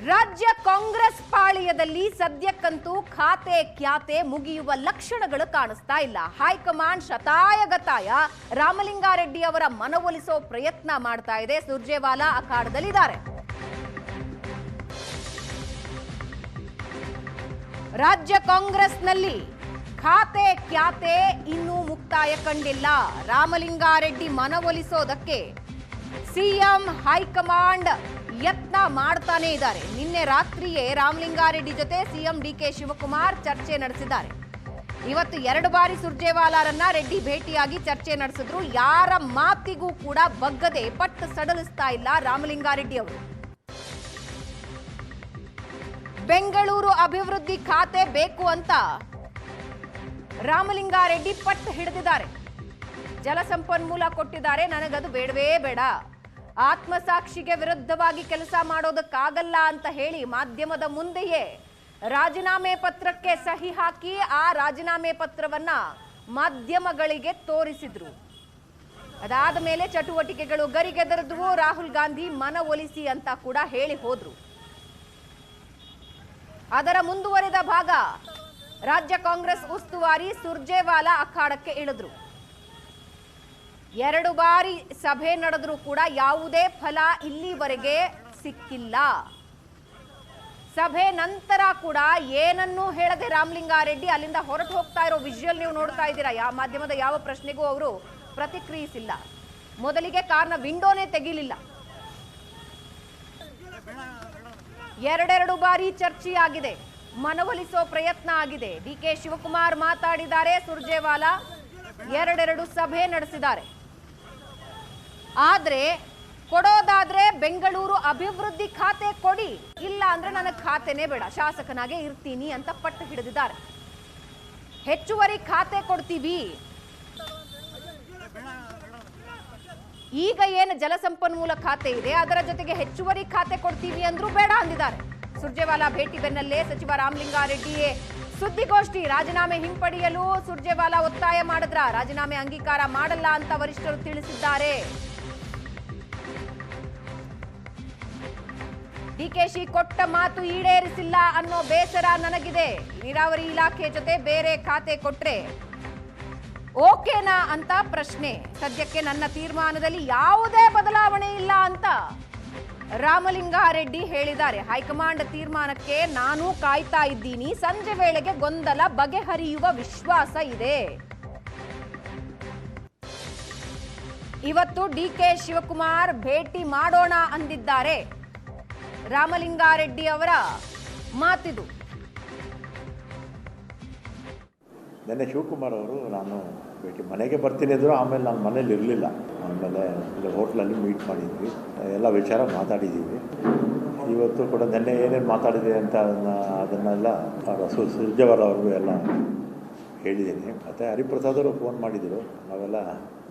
ರಾಜ್ಯ ಕಾಂಗ್ರೆಸ್ ಪಾಳೆಯದಲ್ಲಿ ಸದ್ಯಕ್ಕಂತೂ ಖಾತೆ ಕ್ಯಾತೆ ಮುಗಿಯುವ ಲಕ್ಷಣಗಳು ಕಾಣಿಸ್ತಾ ಇಲ್ಲ. ಹೈಕಮಾಂಡ್ ಶತಾಯಗತಾಯ ರಾಮಲಿಂಗಾರೆಡ್ಡಿ ಅವರ ಮನವೊಲಿಸೋ ಪ್ರಯತ್ನ ಮಾಡ್ತಾ ಇದೆ. ಸುರ್ಜೇವಾಲಾ ಅಖಾಡದಲ್ಲಿದ್ದಾರೆ. ರಾಜ್ಯ ಕಾಂಗ್ರೆಸ್ನಲ್ಲಿ ಖಾತೆ ಕ್ಯಾತೆ ಇನ್ನೂ ಮುಕ್ತಾಯ ಕಂಡಿಲ್ಲ. ರಾಮಲಿಂಗಾರೆಡ್ಡಿ ಮನವೊಲಿಸೋದಕ್ಕೆ ಸಿಎಂ ಹೈಕಮಾಂಡ್ ಯತ್ನ ಮಾಡ್ತಾನೆ ಇದ್ದಾರೆ. ನಿನ್ನೆ ರಾತ್ರಿಯೇ ರಾಮಲಿಂಗಾರೆಡ್ಡಿ ಜೊತೆ ಸಿಎಂ ಡಿಕೆ ಶಿವಕುಮಾರ್ ಚರ್ಚೆ ನಡೆಸಿದ್ದಾರೆ. ಇವತ್ತು 2 ಬಾರಿ ಸುರ್ಜೇವಾಲಾರನ್ನ ರೆಡ್ಡಿ ಭೇಟಿಯಾಗಿ ಚರ್ಚೆ ನಡೆಸಿದ್ರು. ಯಾರ ಮಾತಿಗೂ ಕೂಡ ಬಗ್ಗದೆ ಪಟ್ಟು ಸಡಲಿಸ್ತಾ ಇಲ್ಲ ರಾಮಲಿಂಗಾರೆಡ್ಡಿ ಅವರು. ಬೆಂಗಳೂರು ಅಭಿವೃದ್ಧಿ ಖಾತೆ ಬೇಕು ಅಂತ ರಾಮಲಿಂಗಾರೆಡ್ಡಿ ಪಟ್ಟು ಹಿಡಿದಿದ್ದಾರೆ. ಜಲಸಂಪನ್ಮೂಲ ಕೊಟ್ಟಿದ್ದಾರೆ, ನನಗದು ಬೇಡವೇ ಬೇಡ, ಆತ್ಮಸಾಕ್ಷಿಗೆ ವಿರುದ್ಧವಾಗಿ ಕೆಲಸ ಮಾಡೋದಕ್ಕಾಗಲ್ಲ ಅಂತ ಹೇಳಿ ಮಾಧ್ಯಮದ ಮುಂದೆಯೇ ರಾಜೀನಾಮೆ ಪತ್ರಕ್ಕೆ ಸಹಿ ಹಾಕಿ ಆ ರಾಜೀನಾಮೆ ಪತ್ರವನ್ನ ಮಾಧ್ಯಮಗಳಿಗೆ ತೋರಿಸಿದ್ರು. ಅದಾದ ಮೇಲೆ ಚಟುವಟಿಕೆಗಳು ಗರಿಗೆದರಿದ್ವು. ರಾಹುಲ್ ಗಾಂಧಿ ಮನವೊಲಿಸಿ ಅಂತ ಕೂಡ ಹೇಳಿ ಹೋದ್ರು. ಅದರ ಮುಂದುವರೆದ ಭಾಗ ರಾಜ್ಯ ಕಾಂಗ್ರೆಸ್ ಉಸ್ತುವಾರಿ ಸುರ್ಜೇವಾಲಾ ಅಖಾಡಕ್ಕೆ ಇಳಿದ್ರು. 2 ಬಾರಿ ಸಭೆ ನಡೆದ್ರೂ ಕೂಡ ಯಾವುದೇ ಫಲ ಇಲ್ಲಿವರೆಗೆ ಸಿಕ್ಕಿಲ್ಲ. ಸಭೆ ನಂತರ ಕೂಡ ಏನನ್ನೂ ಹೇಳದೆ ರಾಮಲಿಂಗಾರೆಡ್ಡಿ ಅಲ್ಲಿಂದ ಹೊರಟು ಹೋಗ್ತಾ ಇರೋ ವಿಜುವಲ್ ನೀವು ನೋಡ್ತಾ ಇದ್ದೀರಾ. ಯಾವ ಮಾಧ್ಯಮದ ಯಾವ ಪ್ರಶ್ನೆಗೂ ಅವರು ಪ್ರತಿಕ್ರಿಯಿಸಿಲ್ಲ. ಮೊದಲಿಗೆ ಕಾರ್ನ ವಿಂಡೋನೇ ತೆಗಿಲಿಲ್ಲ. 2 ಬಾರಿ ಚರ್ಚೆಯಾಗಿದೆ, ಮನವೊಲಿಸೋ ಪ್ರಯತ್ನ ಆಗಿದೆ. ಡಿಕೆ ಶಿವಕುಮಾರ್ ಮಾತಾಡಿದ್ದಾರೆ, ಸುರ್ಜೇವಾಲಾ 2 ಸಭೆ ನಡೆಸಿದ್ದಾರೆ. ಆದ್ರೆ ಕೊಡೋದಾದ್ರೆ ಬೆಂಗಳೂರು ಅಭಿವೃದ್ಧಿ ಖಾತೆ ಕೊಡಿ, ಇಲ್ಲ ಅಂದ್ರೆ ನನಗೆ ಖಾತೆನೇ ಬೇಡ, ಶಾಸಕನಾಗೆ ಇರ್ತೀನಿ ಅಂತ ಪಟ್ಟು ಹಿಡಿದಿದ್ದಾರೆ. ಹೆಚ್ಚುವರಿ ಖಾತೆ ಕೊಡ್ತೀವಿ, ಈಗ ಏನು ಜಲಸಂಪನ್ಮೂಲ ಖಾತೆ ಇದೆ ಅದರ ಜೊತೆಗೆ ಹೆಚ್ಚುವರಿ ಖಾತೆ ಕೊಡ್ತೀವಿ ಅಂದ್ರೂ ಬೇಡ ಅಂದಿದ್ದಾರೆ. ಸುರ್ಜೇವಾಲಾ ಭೇಟಿ ಬೆನ್ನಲ್ಲೇ ಸಚಿವ ರಾಮಲಿಂಗಾರೆಡ್ಡಿಯೇ ಸುದ್ದಿಗೋಷ್ಠಿ. ರಾಜೀನಾಮೆ ಹಿಂಪಡೆಯಲು ಸುರ್ಜೇವಾಲಾ ಒತ್ತಾಯ ಮಾಡಿದ್ರ, ರಾಜೀನಾಮೆ ಅಂಗೀಕಾರ ಮಾಡಲ್ಲ ಅಂತ ವರಿಷ್ಠರು ತಿಳಿಸಿದ್ದಾರೆ. ಡಿಕೆಶಿ ಕೊಟ್ಟ ಮಾತು ಈಡೇರಿಸಿಲ್ಲ ಅನ್ನೋ ಬೇಸರ ನನಗಿದೆ. ನೀರಾವರಿ ಇಲಾಖೆ ಜೊತೆ ಬೇರೆ ಖಾತೆ ಕೊಟ್ರೆ ಓಕೆನಾ ಅಂತ ಪ್ರಶ್ನೆ. ಸದ್ಯಕ್ಕೆ ನನ್ನ ತೀರ್ಮಾನದಲ್ಲಿ ಯಾವುದೇ ಬದಲಾವಣೆ ಇಲ್ಲ ಅಂತ ರಾಮಲಿಂಗಾರೆಡ್ಡಿ ಹೇಳಿದ್ದಾರೆ. ಹೈಕಮಾಂಡ್ ತೀರ್ಮಾನಕ್ಕೆ ನಾನು ಕಾಯ್ತಾ ಇದ್ದೀನಿ, ಸಂಜೆ ವೇಳೆಗೆ ಗೊಂದಲ ಬಗೆಹರಿಯುವ ವಿಶ್ವಾಸ ಇದೆ. ಇವತ್ತು ಡಿಕೆ ಶಿವಕುಮಾರ್ ಭೇಟಿ ಮಾಡೋಣ ಅಂದಿದ್ದಾರೆ. ರಾಮಲಿಂಗಾರೆಡ್ಡಿ ಅವರ ಮಾತಿದು. ನೆನ್ನೆ ಶಿವಕುಮಾರ್ ಅವರು ನಾನು ಭೇಟಿ ಮನೆಗೆ ಬರ್ತೀನಿ ಅಂದರು. ಆಮೇಲೆ ನಾನು ಮನೇಲಿ ಇರಲಿಲ್ಲ. ಆಮೇಲೆ ಹೋಟ್ಲಲ್ಲಿ ಮೀಟ್ ಮಾಡಿದ್ವಿ, ಎಲ್ಲ ವಿಚಾರ ಮಾತಾಡಿದ್ದೀವಿ. ಇವತ್ತು ಕೂಡ ನೆನ್ನೆ ಏನೇನು ಮಾತಾಡಿದೆ ಅಂತ ಅದನ್ನೆಲ್ಲ ಸುರ್ಜೇವಾಲಾ ಅವ್ರಿಗೂ ಎಲ್ಲ ಹೇಳಿದ್ದೀನಿ. ಮತ್ತು ಹರಿಪ್ರಸಾದ್ ಅವರು ಫೋನ್ ಮಾಡಿದರು, ನಾವೆಲ್ಲ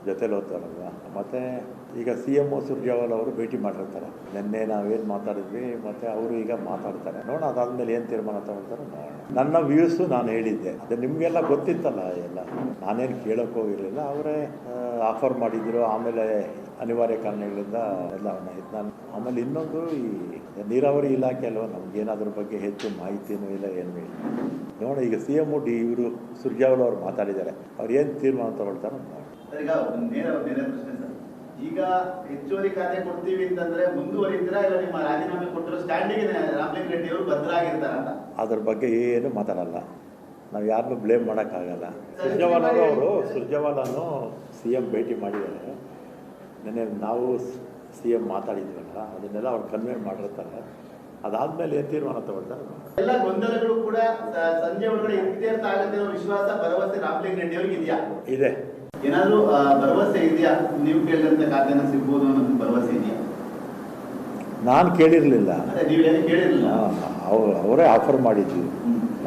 ಜೊತೆಲಿ ಓದ್ತಾರಲ್ವ. ಮತ್ತು ಈಗ CM ಸುರ್ಜೇವಾಲಾ ಅವರು ಭೇಟಿ ಮಾಡಿರ್ತಾರೆ. ನಿನ್ನೆ ನಾವೇನು ಮಾತಾಡಿದ್ವಿ ಮತ್ತು ಅವರು ಈಗ ಮಾತಾಡ್ತಾರೆ. ನೋಡೋಣ, ಅದಾದಮೇಲೆ ಏನು ತೀರ್ಮಾನ ತಗೊಳ್ತಾರೆ ನೋಡೋಣ. ನನ್ನ ವ್ಯೂಸು ನಾನು ಹೇಳಿದ್ದೆ, ಅದು ನಿಮಗೆಲ್ಲ ಗೊತ್ತಿತ್ತಲ್ಲ. ಎಲ್ಲ ನಾನೇನು ಕೇಳೋಕ್ಕೆ ಹೋಗಿರಲಿಲ್ಲ, ಅವರೇ ಆಫರ್ ಮಾಡಿದ್ರು. ಆಮೇಲೆ ಅನಿವಾರ್ಯ ಕಾರಣಗಳಿಂದ ಎಲ್ಲ ನಾನು ಆಮೇಲೆ ಇನ್ನೊಂದು ಈ ನೀರಾವರಿ ಇಲಾಖೆ ಅಲ್ವ, ನಮಗೇನಾದ್ರ ಬಗ್ಗೆ ಹೆಚ್ಚು ಮಾಹಿತಿನೂ ಇಲ್ಲ, ಏನೂ ಇಲ್ಲ. ನೋಡಿ, ಈಗ CM ಇವರು ಸುರ್ಜೇವಾಲಾ ಅವರು ಮಾತಾಡಿದ್ದಾರೆ, ಅವ್ರು ಏನು ತೀರ್ಮಾನ ತಗೊಳ್ತಾರೆ ನೋಡಿ. ಈಗ ನೇರ ಪ್ರಶ್ನೆ ಸರ್, ಈಗ ಹೆಚ್ಚುವರಿ ಖಾತೆ ಕೊಡ್ತೀವಿ ಅಂತಂದ್ರೆ ಮುಂದುವರಿತೀರಾ ಇಲ್ಲ ನಿಮ್ಮ ರಾಜೀನಾಮೆ ಕೊಟ್ಟಿರೋ ಸ್ಟ್ಯಾಂಡಿಗೆ ರಾಮಲಿಂಗಾರೆಡ್ಡಿ ಅವರು ಭದ್ರಾಗಿರ್ತಾರ ಅಂತ? ಅದ್ರ ಬಗ್ಗೆ ಏನು ಮಾತಾಡಲ್ಲ, ನಾವು ಯಾರನ್ನೂ ಬ್ಲೇಮ್ ಮಾಡೋಕ್ಕಾಗಲ್ಲ. ಸುರ್ಜೇವಾಲಾನು CM ಭೇಟಿ ಮಾಡಿದ್ದಾರೆ. ನೆನ್ನೆ ನಾವು CM ಮಾತಾಡಿದ್ವಲ್ಲ, ಅದನ್ನೆಲ್ಲ ಅವ್ರು ಕನ್ವೆ ಮಾಡಿರ್ತಾರೆ. ಅದಾದ್ಮೇಲೆ ಏನು ತೀರ್ಮಾನ ತಗೊಳ್ತಾರೆ. ಎಲ್ಲ ಗೊಂದಲಗಳು ಕೂಡ ಸಂಜೆ ಒಳಗಡೆ ಇತ್ಯರ್ಥ ಆಗುತ್ತೆ ಅನ್ನೋ ವಿಶ್ವಾಸ, ಭರವಸೆ ರಾಮಲಿಂಗಾರೆಡ್ಡಿ ಅವ್ರಿಗೆ ಇದೆಯಾ? ಇದೆ. ಏನಾದರೂ ಭರವಸೆ ಇದೆಯಾ? ನೀವು ಕೇಳಿದಂತ ಖಾತೆನ ಸಿಗ್ಬೋದು ಅನ್ನೋದು ಭರವಸೆ ಇದೆಯಾ? ನಾನು ಕೇಳಿರಲಿಲ್ಲ, ನೀವೇನು ಕೇಳಿರಲಿಲ್ಲ, ಅವರೇ ಆಫರ್ ಮಾಡಿದ್ವಿ,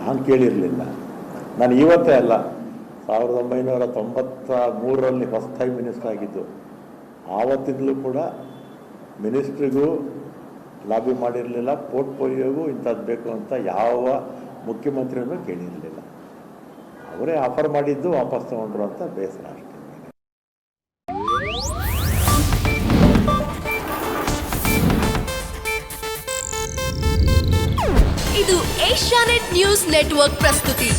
ನಾನು ಕೇಳಿರಲಿಲ್ಲ. ನಾನು ಇವತ್ತೇ ಅಲ್ಲ, 1993ರಲ್ಲಿ ಫಸ್ಟ್ ಟೈಮ್ ಮಿನಿಸ್ಟರ್ ಆಗಿದ್ದು. ಆವತ್ತಿಂದಲೂ ಕೂಡ ಮಿನಿಸ್ಟ್ರಿಗೂ ಲಾಬಿ ಮಾಡಿರಲಿಲ್ಲ, ಪೋರ್ಟ್ಫೋಲಿಯೋಗೂ ಇಂಥದ್ದು ಬೇಕು ಅಂತ ಯಾವ ಮುಖ್ಯಮಂತ್ರಿಯೂ ಕೇಳಿರಲಿಲ್ಲ. ಅವರೇ ಆಫರ್ ಮಾಡಿದ್ದು ವಾಪಸ್ ತಗೊಂಡ್ರು ಅಂತ ಬೇಸರ ಅಷ್ಟೇ. ಇದು ಏಷ್ಯಾನೆಟ್ ನ್ಯೂಸ್ ನೆಟ್ವರ್ಕ್ ಪ್ರಸ್ತುತಿ.